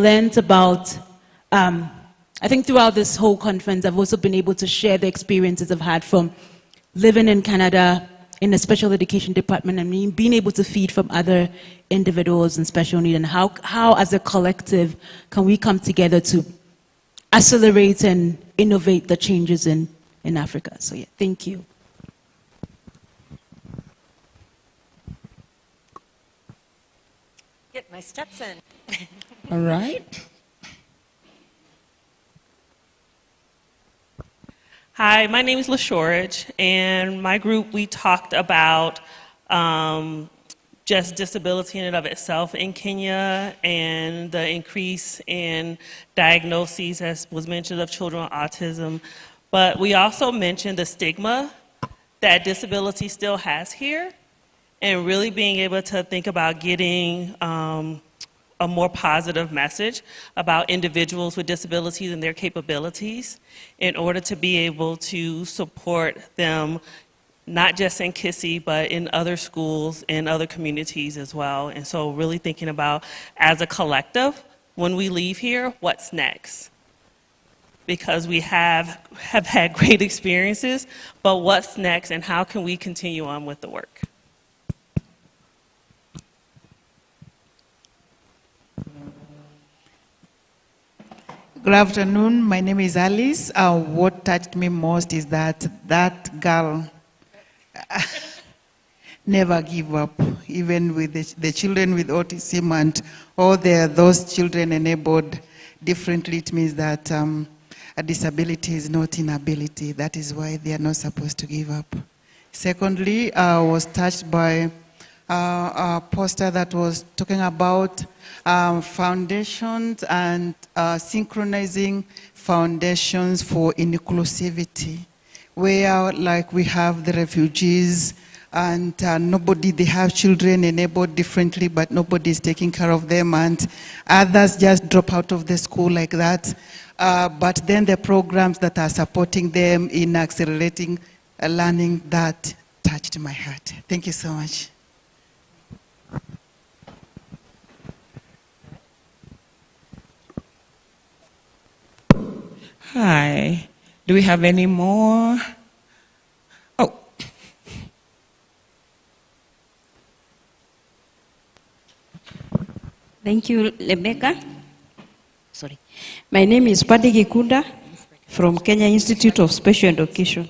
learned about, I think throughout this whole conference, I've also been able to share the experiences I've had from living in Canada in the special education department and being able to feed from other individuals in special need, and how as a collective can we come together to accelerate and innovate the changes in Africa. So yeah, thank you. Get my steps in. All right. Hi, my name is LaShorage, and my group, we talked about just disability in and of itself in Kenya and the increase in diagnoses, as was mentioned, of children with autism. But we also mentioned the stigma that disability still has here, and really being able to think about getting a more positive message about individuals with disabilities and their capabilities in order to be able to support them, not just in Kissy, but in other schools and other communities as well. And so really thinking about, as a collective, when we leave here, what's next? Because we have had great experiences, but what's next and how can we continue on with the work? Good afternoon. My name is Alice. What touched me most is that girl never give up, even with the children with autism and all those children enabled differently. It means that a disability is not inability. That is why they are not supposed to give up. Secondly, I was touched by a poster that was talking about foundations and synchronizing foundations for inclusivity, where like we have the refugees and they have children enabled differently, but nobody is taking care of them, and others just drop out of the school like that. But then the programs that are supporting them in accelerating learning, that touched my heart. Thank you so much. Hi. Do we have any more? Oh. Thank you, Rebecca. Sorry. My name is Paddy Gikunda from Kenya Institute of Special Education.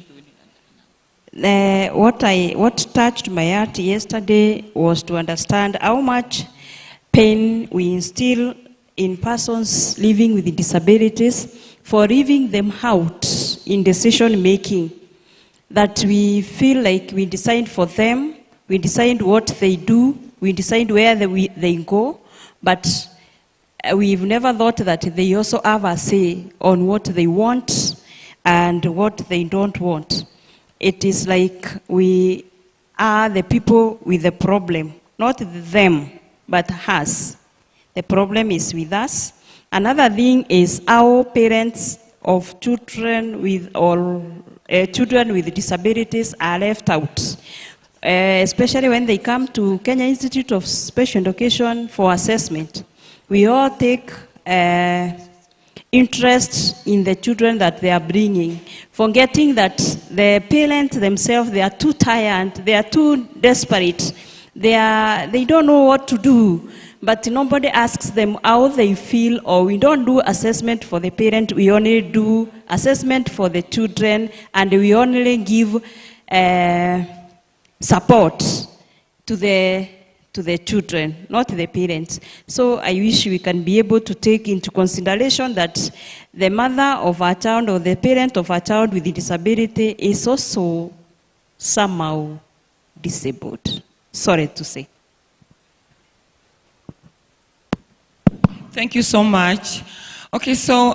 What touched my heart yesterday was to understand how much pain we instill in persons living with disabilities for leaving them out in decision making, that we feel like we decide for them, we decide what they do, we decide where they go, but we've never thought that they also have a say on what they want and what they don't want. It is like we are the people with the problem, not them, but us. The problem is with us. Another thing is how parents of children with disabilities are left out, especially when they come to Kenya Institute of Special Education for assessment. We all take interest in the children that they are bringing, forgetting that the parents themselves, they are too tired, they are too desperate, they don't know what to do. But nobody asks them how they feel, or we don't do assessment for the parent, we only do assessment for the children, and we only give support to the children, not the parents. So I wish we can be able to take into consideration that the mother of a child or the parent of a child with a disability is also somehow disabled. Sorry to say. Thank you so much. Okay, so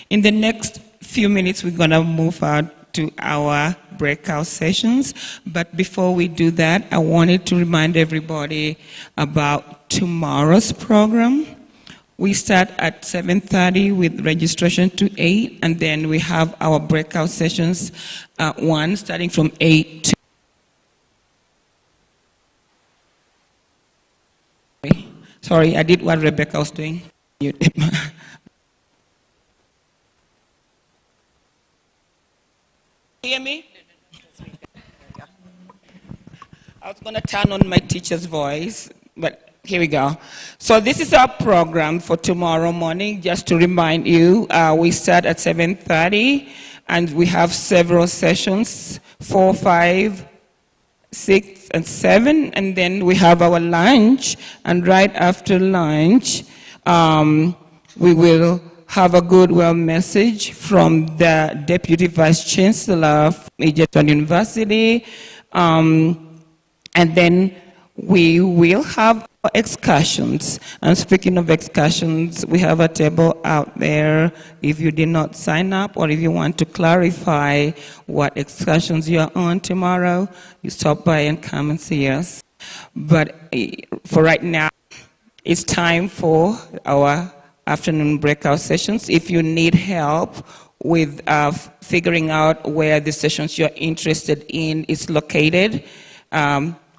in the next few minutes, we're going to move out to our breakout sessions. But before we do that, I wanted to remind everybody about tomorrow's program. We start at 7:30 with registration to 8, and then we have our breakout sessions one starting from 8 to... Sorry, I did what Rebecca was doing. Hear me? I was going to turn on my teacher's voice, but here we go. So this is our program for tomorrow morning. Just to remind you, we start at 7:30, and we have several sessions, 4, 5, 6, and 7, and then we have our lunch, and right after lunch, we will have a goodwill message from the Deputy Vice Chancellor of Egerton University, and then we will have excursions. And speaking of excursions, we have a table out there. If you did not sign up, or if you want to clarify what excursions you are on tomorrow, you stop by and come and see us. But for right now, it's time for our afternoon breakout sessions. If you need help with figuring out where the sessions you're interested in is located,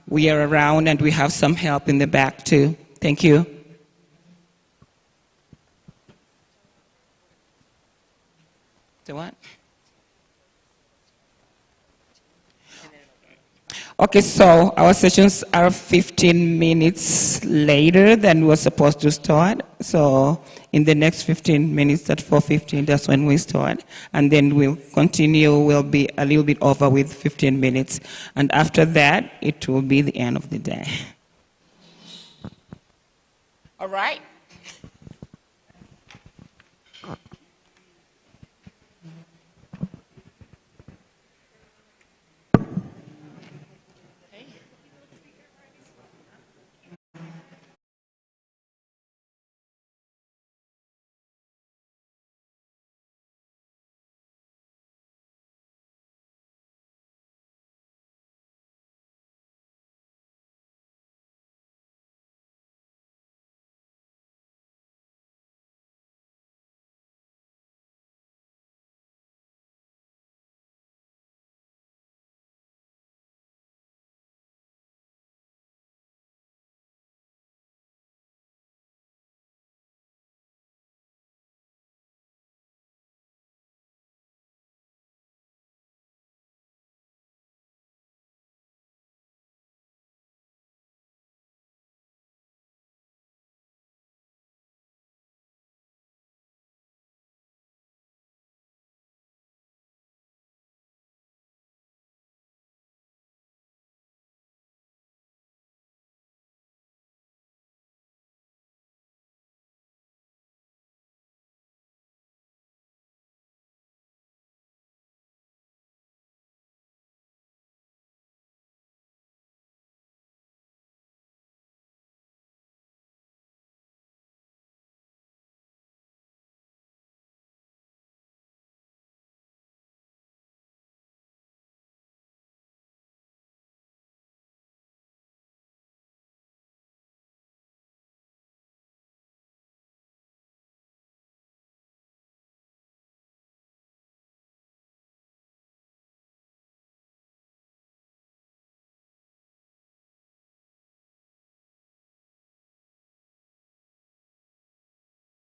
we are around, and we have some help in the back too. Thank you. The what? Okay, so our sessions are 15 minutes later than we're supposed to start. So in the next 15 minutes at 4:15, that's when we start. And then we'll continue, we'll be a little bit over with 15 minutes. And after that, it will be the end of the day. All right?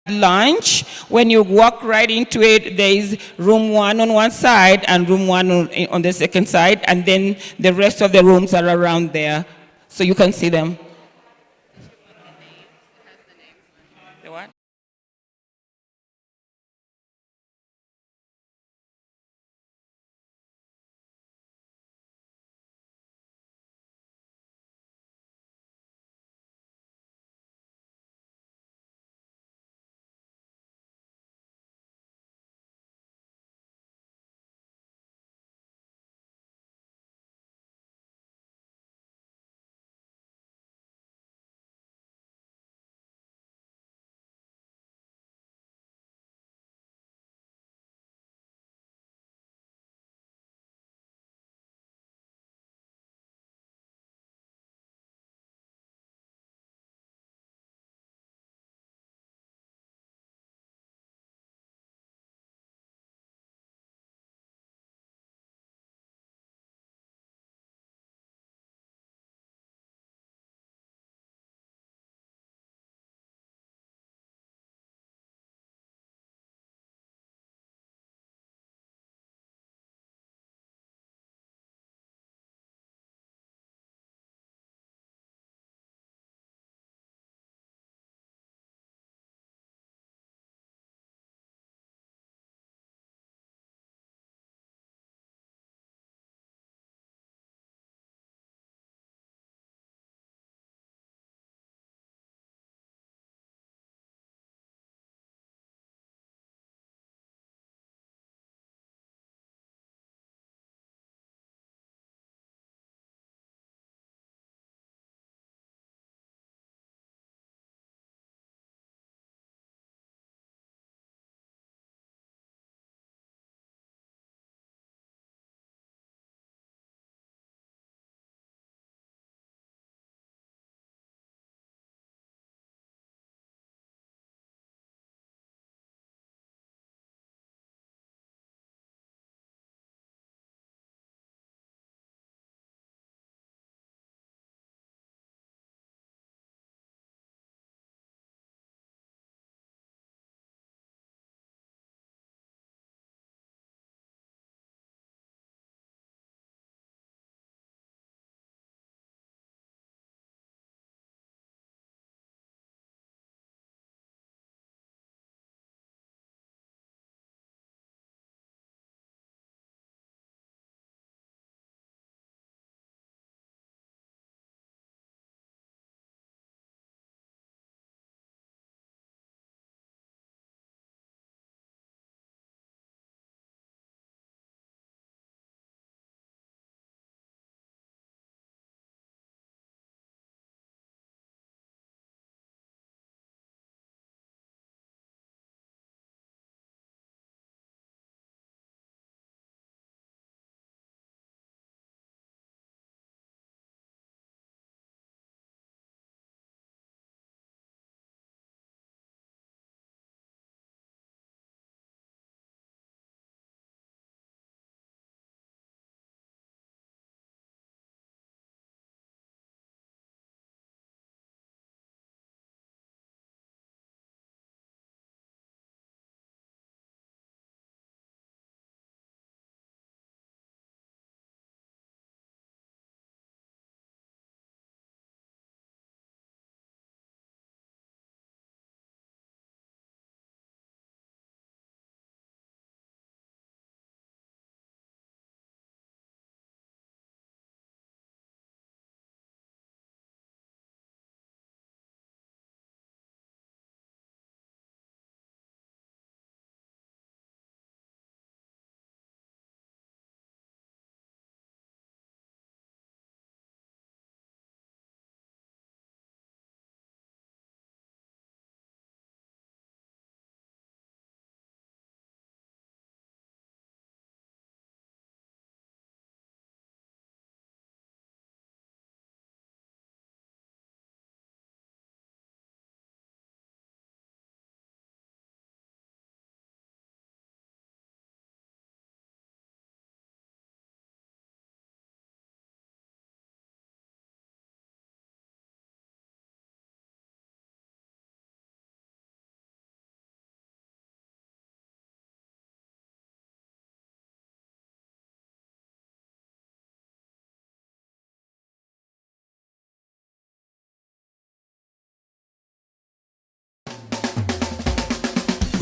Lunch, when you walk right into it, there is room 1 on one side and room 1 on the second side, and then the rest of the rooms are around there, so you can see them.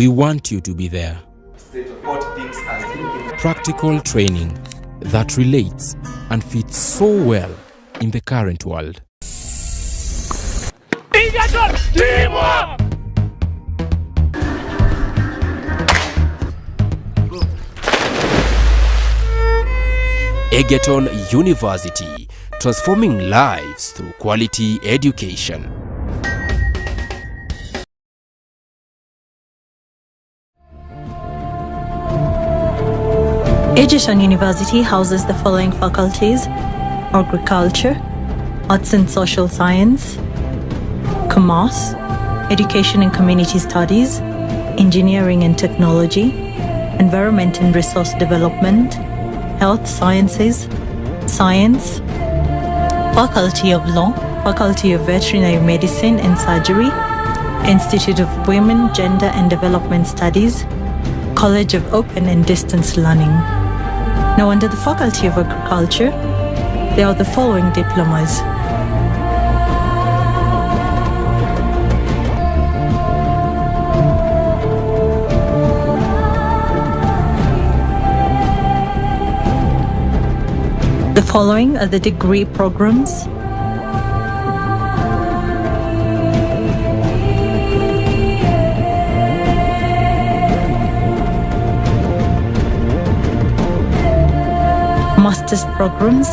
We want you to be there. Practical training that relates and fits so well in the current world. Egerton, teamwork! Egerton University, transforming lives through quality education. Egerton University houses the following faculties: Agriculture, Arts and Social Science, Commerce, Education and Community Studies, Engineering and Technology, Environment and Resource Development, Health Sciences, Science, Faculty of Law, Faculty of Veterinary Medicine and Surgery, Institute of Women, Gender and Development Studies, College of Open and Distance Learning. Now, under the Faculty of Agriculture, there are the following diplomas: the following are the degree programs: master's programs,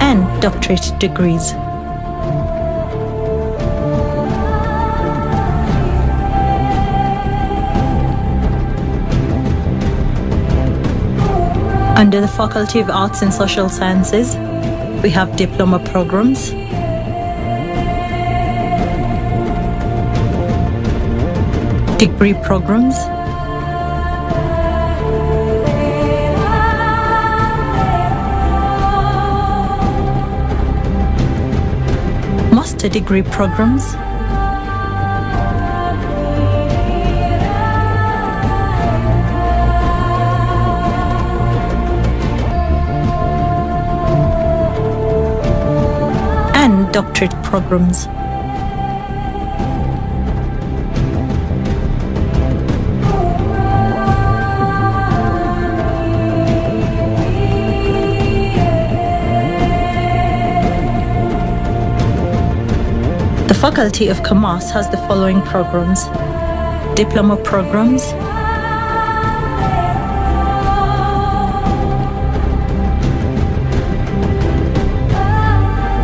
and doctorate degrees. Under the Faculty of Arts and Social Sciences, we have diploma programs, degree programs, master degree programs, and doctorate programs. The Faculty of Commerce has the following programs: diploma programs,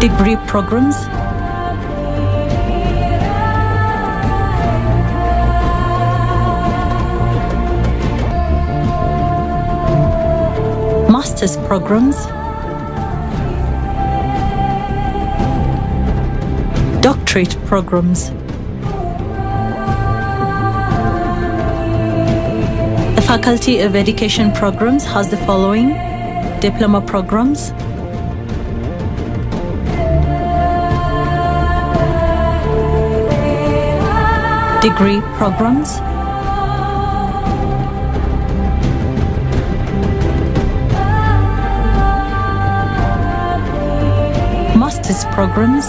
degree programs, master's programs, doctorate programs. The Faculty of Education programs has the following: diploma programs, degree programs, master's programs,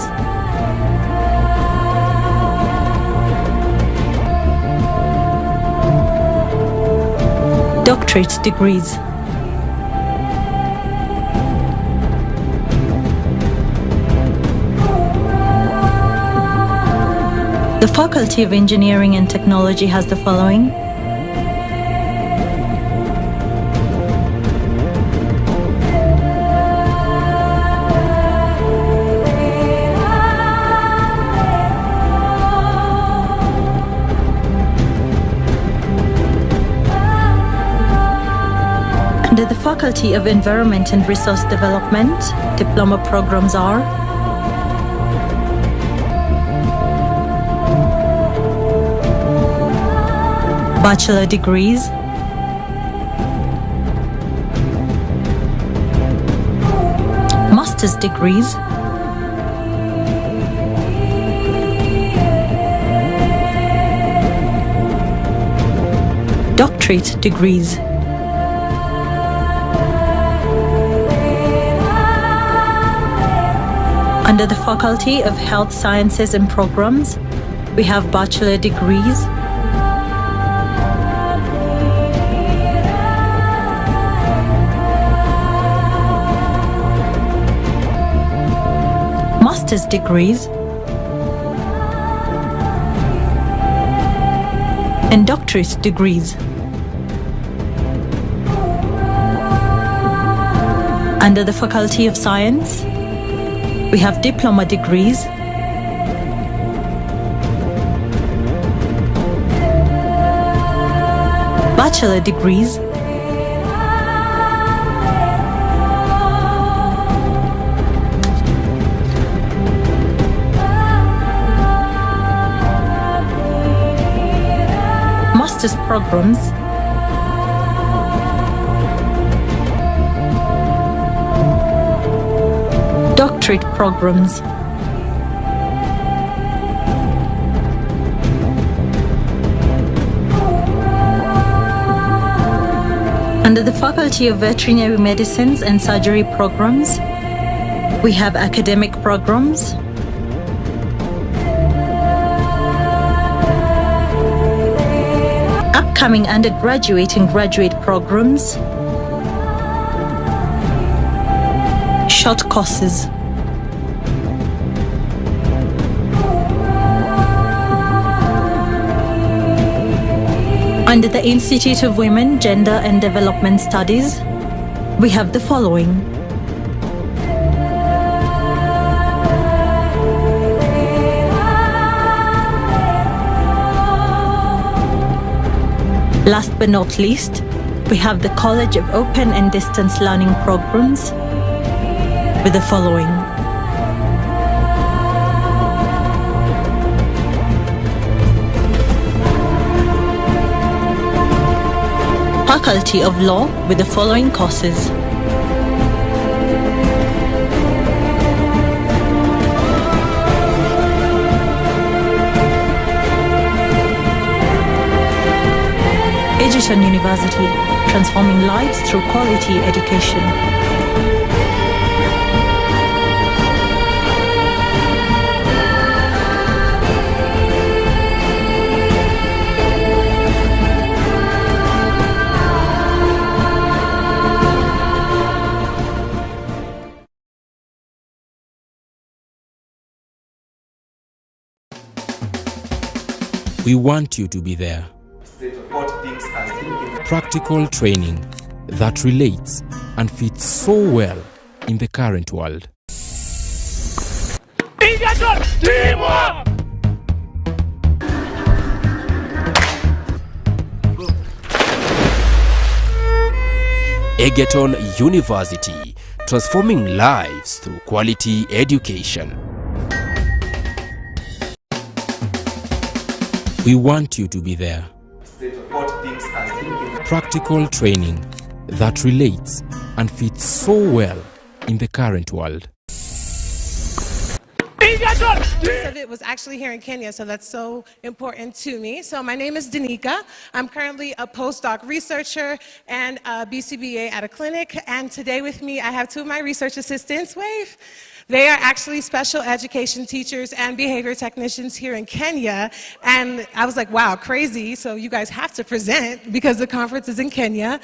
doctorate degrees. The Faculty of Engineering and Technology has the following: under the Faculty of Environment and Resource Development, diploma programs are bachelor degrees, master's degrees, doctorate degrees. Under the Faculty of Health Sciences and Programs, we have bachelor degrees, master's degrees, and doctorate degrees. Under the Faculty of Science, we have diploma degrees, bachelor degrees, master's programs, doctorate programs. Under the Faculty of Veterinary Medicines and Surgery programs, we have academic programs, upcoming undergraduate and graduate programs, short courses. Under the Institute of Women, Gender and Development Studies, we have the following: last but not least, we have the College of Open and Distance Learning Programs with the following: Faculty of Law with the following courses: Egerton University, transforming lives through quality education. We want you to be there. Practical training that relates and fits so well in the current world. Egerton, teamwork! Egerton University, transforming lives through quality education. We want you to be there. Practical training that relates and fits so well in the current world. Most of it was actually here in Kenya, so that's so important to me. So my name is Danica. I'm currently a postdoc researcher and a BCBA at a clinic. And today with me, I have two of my research assistants. Wave. They are actually special education teachers and behavior technicians here in Kenya. And I was like, wow, crazy. So you guys have to present because the conference is in Kenya.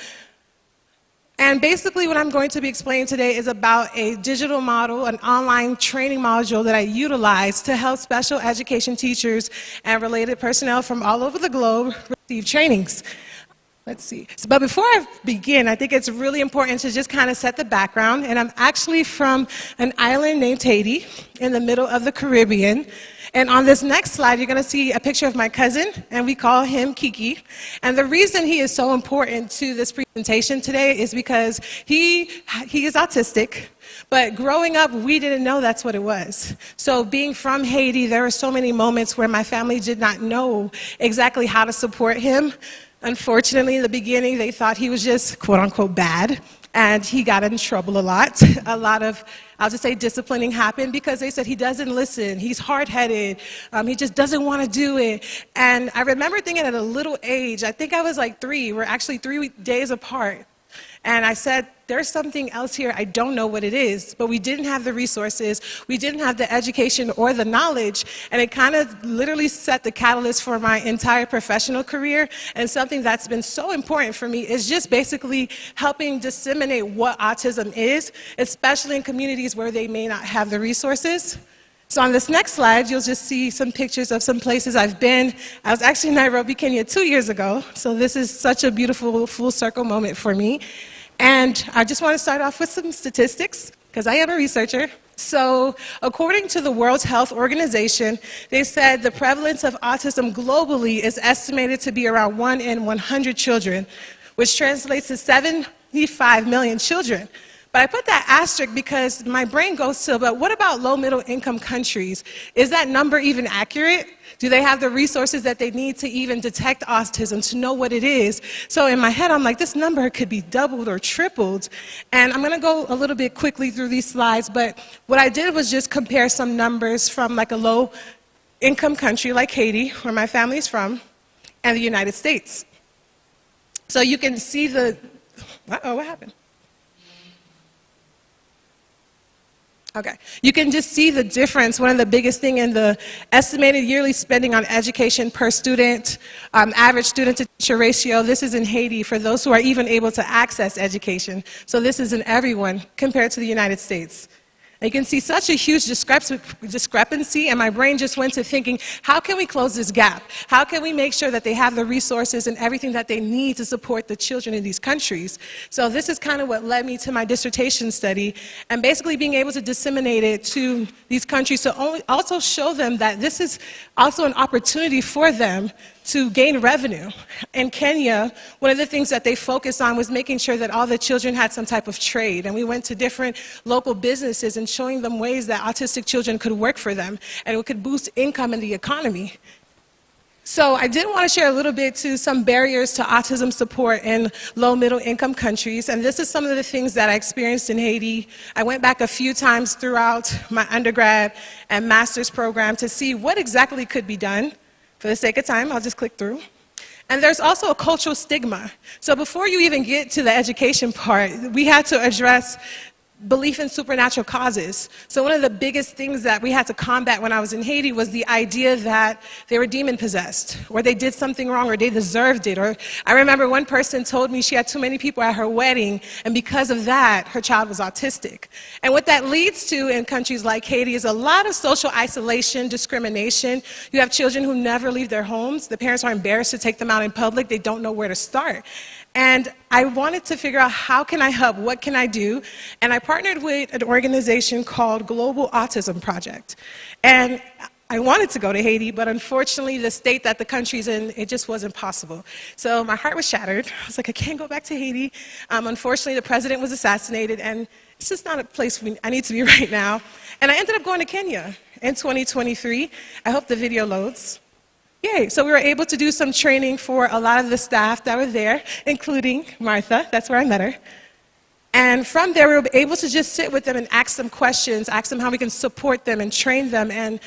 And basically what I'm going to be explaining today is about a digital model, an online training module that I utilize to help special education teachers and related personnel from all over the globe receive trainings. Let's see. But before I begin, I think it's really important to just kind of set the background. And I'm actually from an island named Haiti in the middle of the Caribbean. And on this next slide, you're going to see a picture of my cousin, and we call him Kiki. And the reason he is so important to this presentation today is because he is autistic, but growing up, we didn't know that's what it was. So being from Haiti, there were so many moments where my family did not know exactly how to support him. Unfortunately, in the beginning, they thought he was just quote-unquote bad. and he got in trouble a lot. A lot of, I'll just say, disciplining happened because they said he doesn't listen, he's hard-headed, he just doesn't want to do it. And I remember thinking at a little age, I think I was like 3, we're actually 3 days apart, and I said, there's something else here, I don't know what it is, but we didn't have the resources, we didn't have the education or the knowledge, and it kind of literally set the catalyst for my entire professional career. And something that's been so important for me is just basically helping disseminate what autism is, especially in communities where they may not have the resources. So on this next slide, you'll just see some pictures of some places I've been. I was actually in Nairobi, Kenya 2 years ago, so this is such a beautiful full circle moment for me. And I just want to start off with some statistics, because I am a researcher. So according to the World Health Organization, they said the prevalence of autism globally is estimated to be around 1 in 100 children, which translates to 75 million children. But I put that asterisk because my brain goes to, but what about low middle income countries? Is that number even accurate? Do they have the resources that they need to even detect autism, to know what it is? So in my head, I'm like, this number could be doubled or tripled. And I'm gonna go a little bit quickly through these slides, but what I did was just compare some numbers from like a low income country like Haiti, where my family's from, and the United States. So you can see the, uh-oh, what happened? Okay, you can just see the difference. One of the biggest thing in the estimated yearly spending on education per student, average student to teacher ratio, this is in Haiti for those who are even able to access education. So this is in everyone compared to the United States. And you can see such a huge discrepancy, and my brain just went to thinking, how can we close this gap? How can we make sure that they have the resources and everything that they need to support the children in these countries? So this is kind of what led me to my dissertation study, and basically being able to disseminate it to these countries to also show them that this is also an opportunity for them to gain revenue. In Kenya, one of the things that they focused on was making sure that all the children had some type of trade. And we went to different local businesses and showing them ways that autistic children could work for them and it could boost income in the economy. So I did want to share a little bit to some barriers to autism support in low middle income countries. And this is some of the things that I experienced in Haiti. I went back a few times throughout my undergrad and master's program to see what exactly could be done. For the sake of time, I'll just click through. And there's also a cultural stigma. So before you even get to the education part, we had to address belief in supernatural causes. So one of the biggest things that we had to combat when I was in Haiti was the idea that they were demon possessed, or they did something wrong, or they deserved it. Or I remember one person told me she had too many people at her wedding, and because of that, her child was autistic. And what that leads to in countries like Haiti is a lot of social isolation, discrimination. You have children who never leave their homes. The parents are embarrassed to take them out in public. They don't know where to start. And I wanted to figure out, how can I help? What can I do? And I partnered with an organization called Global Autism Project. And I wanted to go to Haiti, but unfortunately, the state that the country's in, it just wasn't possible. So my heart was shattered. I was like, I can't go back to Haiti. Unfortunately, the president was assassinated, and it's just not a place I need to be right now. And I ended up going to Kenya in 2023. I hope the video loads. Yay, so we were able to do some training for a lot of the staff that were there, including Martha, that's where I met her. And from there, we were able to just sit with them and ask them questions, ask them how we can support them and train them. And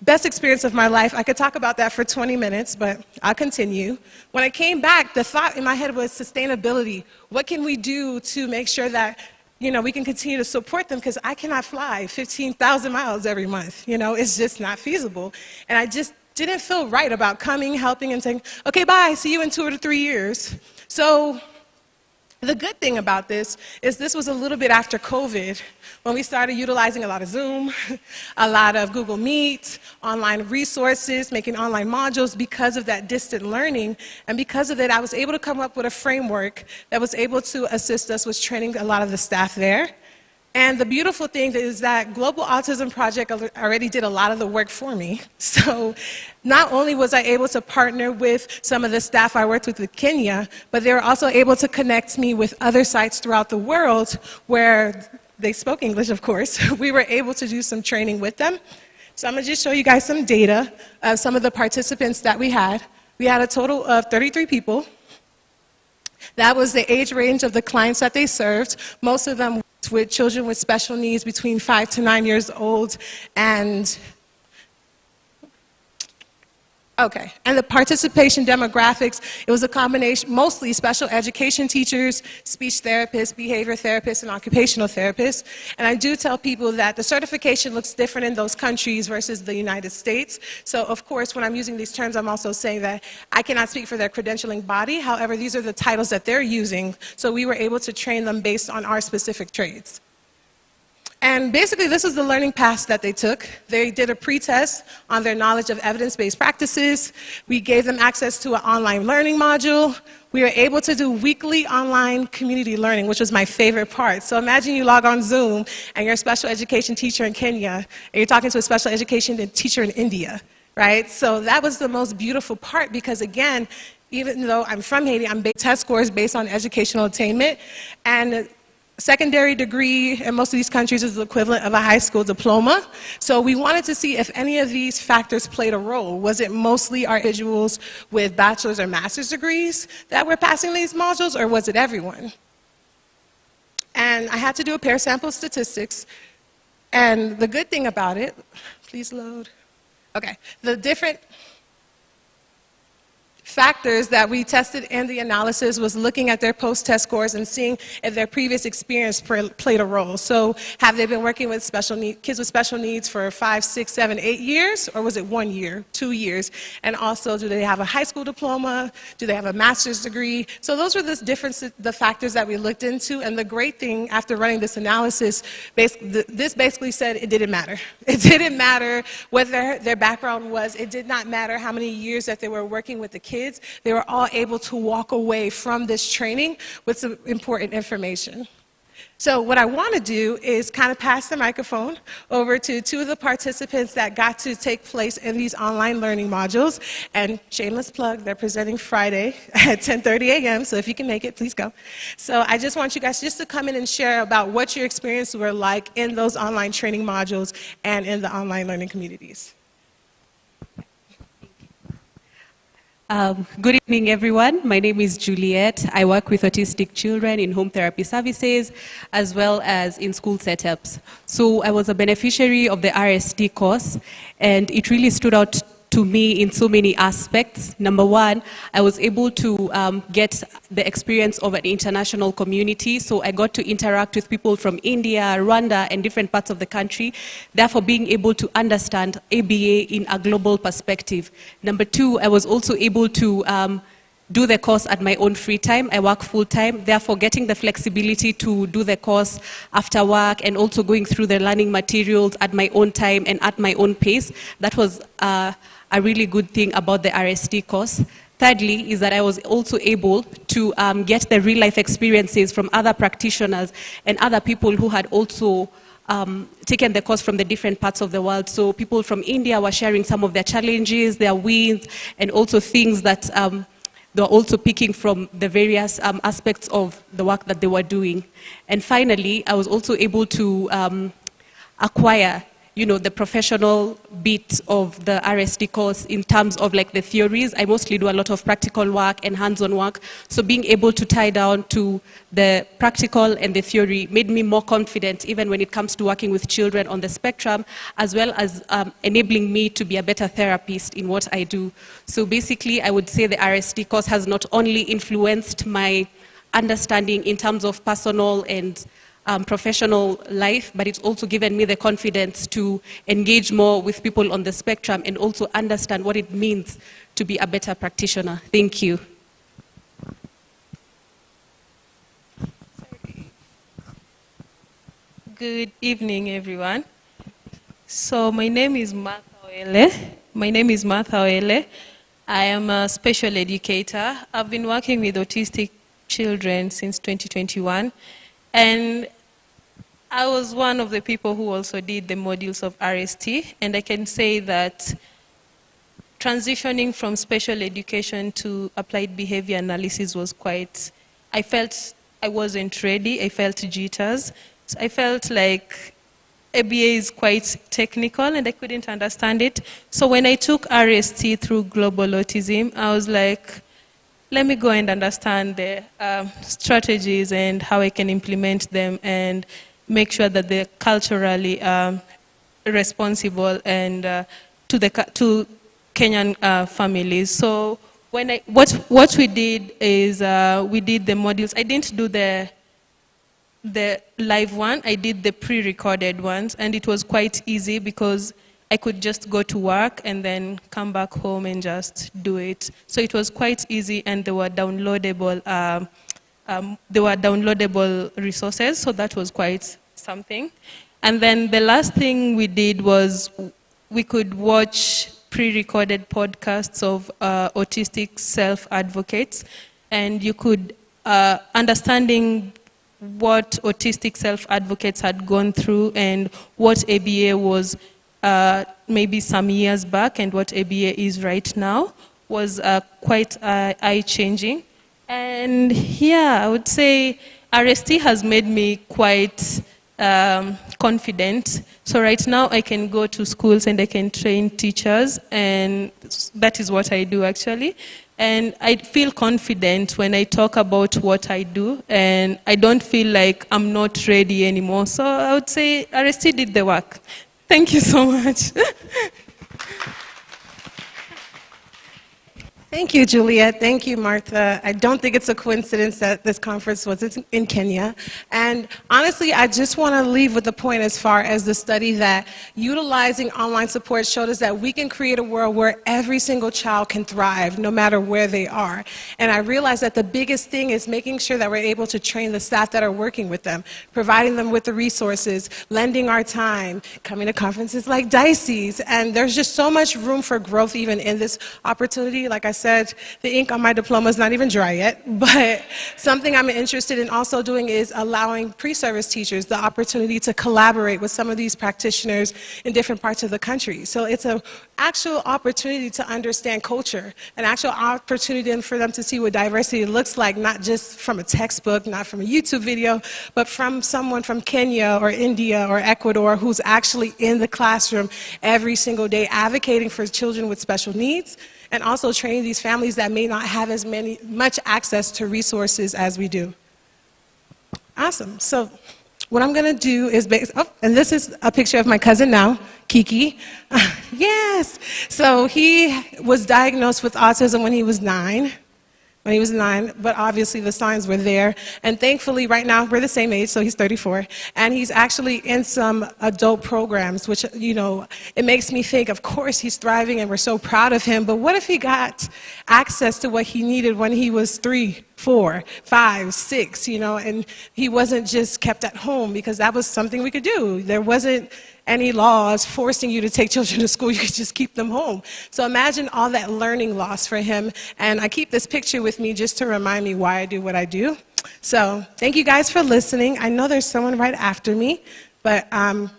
best experience of my life, I could talk about that for 20 minutes, but I'll continue. When I came back, the thought in my head was sustainability. What can we do to make sure that we can continue to support them, because I cannot fly 15,000 miles every month. It's just not feasible. And I just didn't feel right about coming, helping, and saying, okay, bye, see you in 2 to 3 years. So the good thing about this is this was a little bit after COVID, when we started utilizing a lot of Zoom, a lot of Google Meet, online resources, making online modules because of that distant learning. And because of it, I was able to come up with a framework that was able to assist us with training a lot of the staff there. And the beautiful thing is that Global Autism Project already did a lot of the work for me. So not only was I able to partner with some of the staff I worked with in Kenya, but they were also able to connect me with other sites throughout the world where they spoke English, of course. We were able to do some training with them. So I'm going to just show you guys some data of some of the participants that we had. We had a total of 33 people. That was the age range of the clients that they served. Most of them with children with special needs between 5 to 9 years old. And the participation demographics, it was a combination, mostly special education teachers, speech therapists, behavior therapists, and occupational therapists. And I do tell people that the certification looks different in those countries versus the United States. So of course, when I'm using these terms, I'm also saying that I cannot speak for their credentialing body. However, these are the titles that they're using. So we were able to train them based on our specific trades. And basically, this is the learning path that they took. They did a pre-test on their knowledge of evidence-based practices. We gave them access to an online learning module. We were able to do weekly online community learning, which was my favorite part. So imagine you log on Zoom, and you're a special education teacher in Kenya, and you're talking to a special education teacher in India, right? So that was the most beautiful part, because again, even though I'm from Haiti, I'm based test scores based on educational attainment, and secondary degree in most of these countries is the equivalent of a high school diploma. So we wanted to see if any of these factors played a role. Was it mostly our individuals with bachelor's or master's degrees that were passing these modules, or was it everyone? And I had to do a pair sample statistics. And the good thing about it, please load. Okay, the different factors that we tested in the analysis was looking at their post-test scores and seeing if their previous experience played a role. So have they been working with kids with special needs for 5, 6, 7, 8 years, or was it 1 year, 2 years? And also, do they have a high school diploma? Do they have a master's degree? So those were the factors that we looked into. And the great thing after running this analysis, this basically said it didn't matter. It didn't matter what their background was. It did not matter how many years that they were working with the kids. They were all able to walk away from this training with some important information. So what I want to do is kind of pass the microphone over to two of the participants that got to take place in these online learning modules. And shameless plug, they're presenting Friday at 10:30 a.m., so if you can make it, please go. So I just want you guys just to come in and share about what your experiences were like in those online training modules and in the online learning communities. Good evening, everyone. My name is Juliet. I work with autistic children in home therapy services, as well as in school setups. So I was a beneficiary of the RST course, and it really stood out to me in so many aspects. Number one, I was able to get the experience of an international community, so I got to interact with people from India, Rwanda, and different parts of the country, therefore being able to understand ABA in a global perspective. Number two, I was also able to do the course at my own free time. I work full time, therefore getting the flexibility to do the course after work and also going through the learning materials at my own time and at my own pace. That was a really good thing about the RST course. Thirdly, is that I was also able to get the real life experiences from other practitioners and other people who had also taken the course from the different parts of the world. So people from India were sharing some of their challenges, their wins, and also things that they were also picking from the various aspects of the work that they were doing. And finally, I was also able to acquire the professional bit of the RST course in terms of like the theories. I mostly do a lot of practical work and hands-on work. So being able to tie down to the practical and the theory made me more confident even when it comes to working with children on the spectrum, as well as enabling me to be a better therapist in what I do. So basically, I would say the RST course has not only influenced my understanding in terms of personal and professional life, but it's also given me the confidence to engage more with people on the spectrum and also understand what it means to be a better practitioner. Thank you. Good evening, everyone. So my name is Martha Oele. I am a special educator. I've been working with autistic children since 2021. And I was one of the people who also did the modules of RST, and I can say that transitioning from special education to applied behavior analysis was I felt I wasn't ready, I felt jitters. So I felt like ABA is quite technical and I couldn't understand it. So when I took RST through Global Autism, I was like, let me go and understand the strategies and how I can implement them and make sure that they're culturally responsible and to Kenyan families. So what we did is we did the modules. I didn't do the live one. I did the pre-recorded ones, and it was quite easy because I could just go to work and then come back home and just do it. So it was quite easy, and they were downloadable. Resources, so that was quite something. And then the last thing we did was we could watch pre-recorded podcasts of autistic self-advocates, and you could understanding what autistic self-advocates had gone through and what ABA was maybe some years back and what ABA is right now was quite eye-changing. And yeah, I would say RST has made me quite confident. So right now I can go to schools and I can train teachers, and that is what I do actually. And I feel confident when I talk about what I do, and I don't feel like I'm not ready anymore. So I would say RST did the work. Thank you so much. Thank you, Juliet. Thank you, Martha. I don't think it's a coincidence that this conference was in Kenya. And honestly, I just want to leave with the point as far as the study that utilizing online support showed us that we can create a world where every single child can thrive, no matter where they are. And I realized that the biggest thing is making sure that we're able to train the staff that are working with them, providing them with the resources, lending our time, coming to conferences like DISES. And there's just so much room for growth even in this opportunity. Like I said, the ink on my diploma is not even dry yet, but something I'm interested in also doing is allowing pre-service teachers the opportunity to collaborate with some of these practitioners in different parts of the country. So it's an actual opportunity to understand culture, an actual opportunity for them to see what diversity looks like, not just from a textbook, not from a YouTube video, but from someone from Kenya or India or Ecuador who's actually in the classroom every single day advocating for children with special needs, and also training these families that may not have as much access to resources as we do. Awesome. So what I'm going to do is, and this is a picture of my cousin now, Kiki. Yes. So he was diagnosed with autism when he was 9. But obviously the signs were there. And thankfully, right now, we're the same age, so he's 34. And he's actually in some adult programs, which, you know, it makes me think, of course, he's thriving and we're so proud of him. But what if he got access to what he needed when he was 3, 4, 5, 6, you know, and he wasn't just kept at home, because that was something we could do. There wasn't any laws forcing you to take children to school. You could just keep them home. So imagine all that learning loss for him. And I keep this picture with me just to remind me why I do what I do. So thank you guys for listening. I know there's someone right after me, but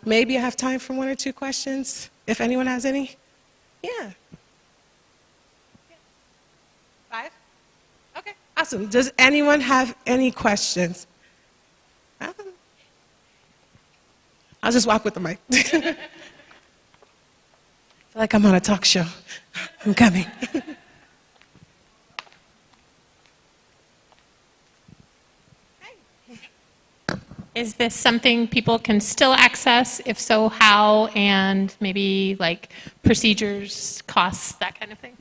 maybe I have time for 1 or 2 questions, if anyone has any. Yeah. 5? Okay, awesome. Does anyone have any questions? I'll just walk with the mic. I feel like I'm on a talk show. I'm coming. Is this something people can still access? If so, how? And maybe like procedures, costs, that kind of thing?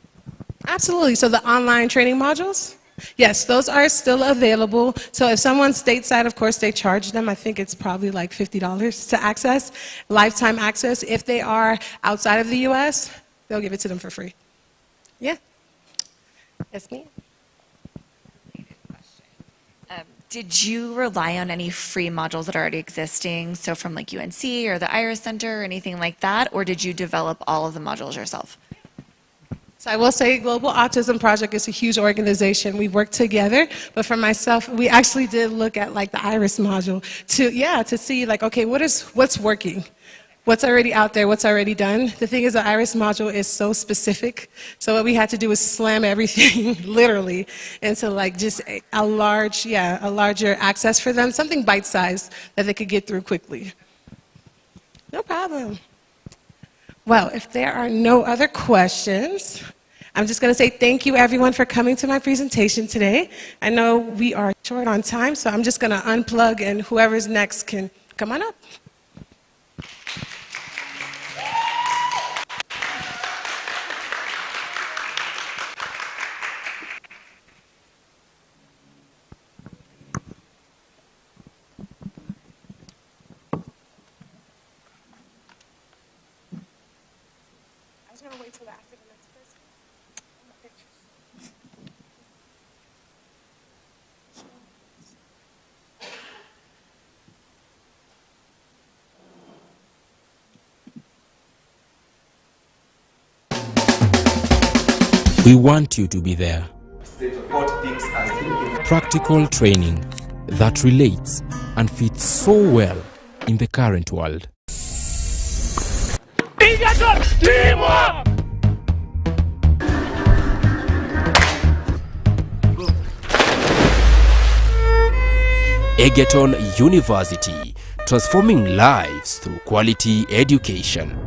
Absolutely. So the online training modules? Yes, those are still available. So if someone's stateside, of course, they charge them. I think it's probably like $50 to access, lifetime access. If they are outside of the US, they'll give it to them for free. Yeah. That's me. Did you rely on any free modules that are already existing, so from like UNC or the IRIS Center or anything like that, or did you develop all of the modules yourself? So I will say Global Autism Project is a huge organization. We work together, but for myself, we actually did look at like the IRIS module to see like, okay, what's working? What's already out there, what's already done? The thing is, the IRIS module is so specific. So what we had to do was slam everything, literally, into like just a larger access for them, something bite-sized that they could get through quickly. No problem. Well, if there are no other questions, I'm just going to say thank you, everyone, for coming to my presentation today. I know we are short on time, so I'm just going to unplug, and whoever's next can come on up. We want you to be there. Practical training that relates and fits so well in the current world. Egerton, teamwork! Egerton University, transforming lives through quality education.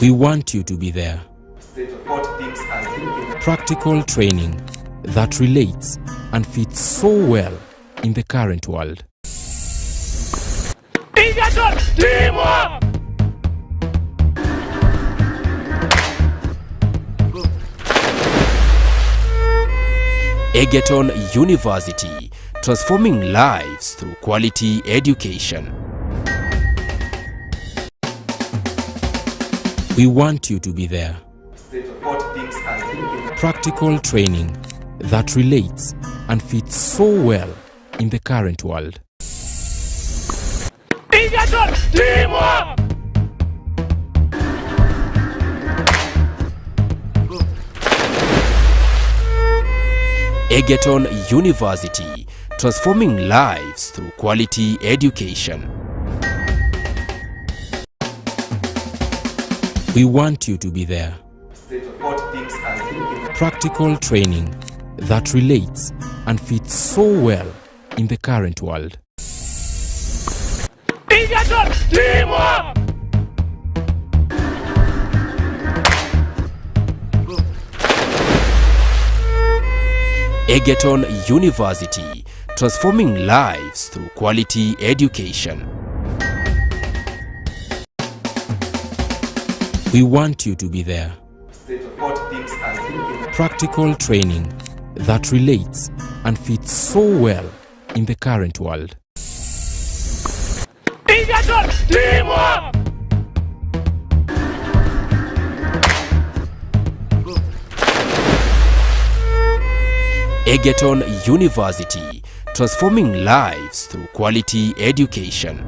We want you to be there. Practical training that relates and fits so well in the current world. Egerton, teamwork! Egerton University, transforming lives through quality education. We want you to be there. Practical training that relates and fits so well in the current world. Egerton, teamwork! Egerton University, transforming lives through quality education. We want you to be there. Practical training that relates and fits so well in the current world. Egerton, teamwork! Egerton University, transforming lives through quality education. We want you to be there. Practical training that relates and fits so well in the current world. Egerton, teamwork! Egerton University, transforming lives through quality education.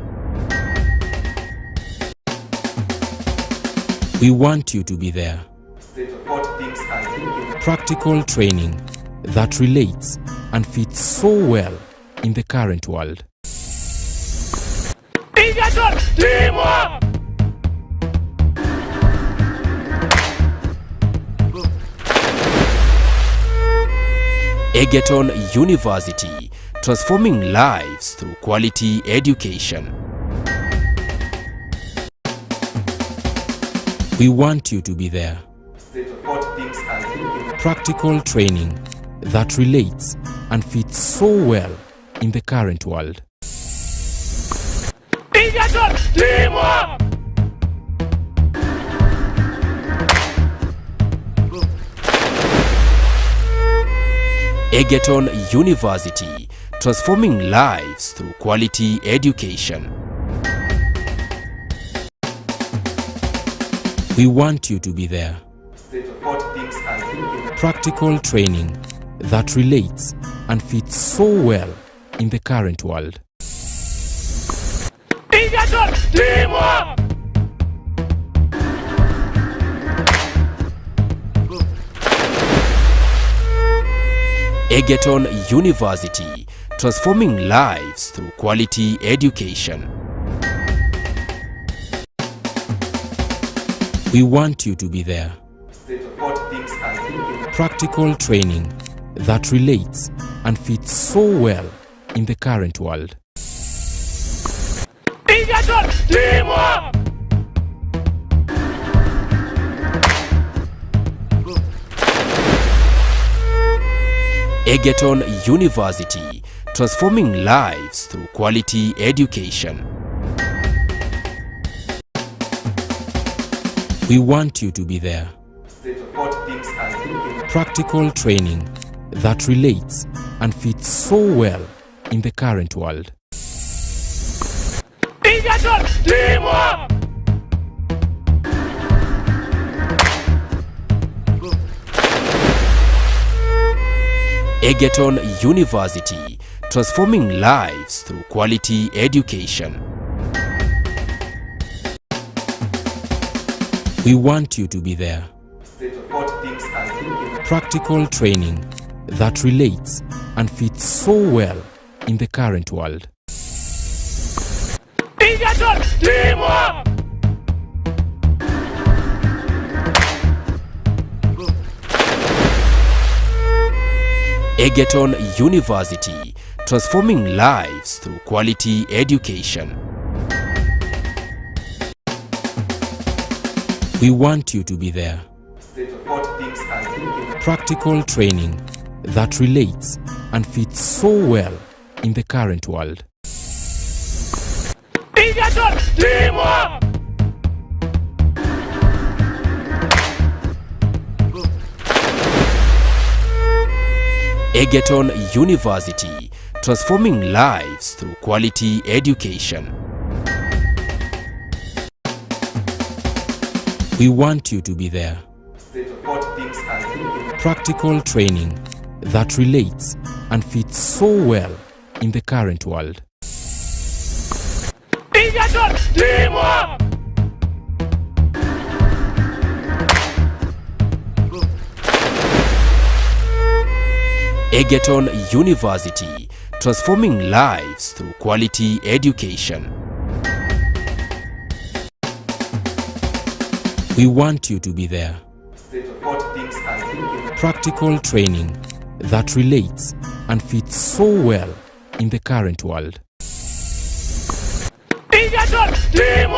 We want you to be there. Practical training that relates and fits so well in the current world. Egerton, teamwork! Egerton University, transforming lives through quality education. We want you to be there. Practical training that relates and fits so well in the current world. Egerton, teamwork! Egerton University, transforming lives through quality education. We want you to be there. Practical training that relates and fits so well in the current world. Egerton, teamwork! Egerton University, transforming lives through quality education. We want you to be there. Practical training that relates and fits so well in the current world. Egerton, teamwork! Egerton University, transforming lives through quality education. We want you to be there. Practical training that relates and fits so well in the current world. Egerton, teamwork! Egerton University, transforming lives through quality education. We want you to be there. Practical training that relates and fits so well in the current world. Egerton, teamwork! Egerton University, transforming lives through quality education. We want you to be there. Practical training that relates and fits so well in the current world. Egerton, teamwork! Egerton University, transforming lives through quality education. We want you to be there. Practical training that relates and fits so well in the current world. Egerton, teamwork! Egerton University, transforming lives through quality education. We want you to be there. Practical training that relates and fits so well in the current world. Egerton, teamwork!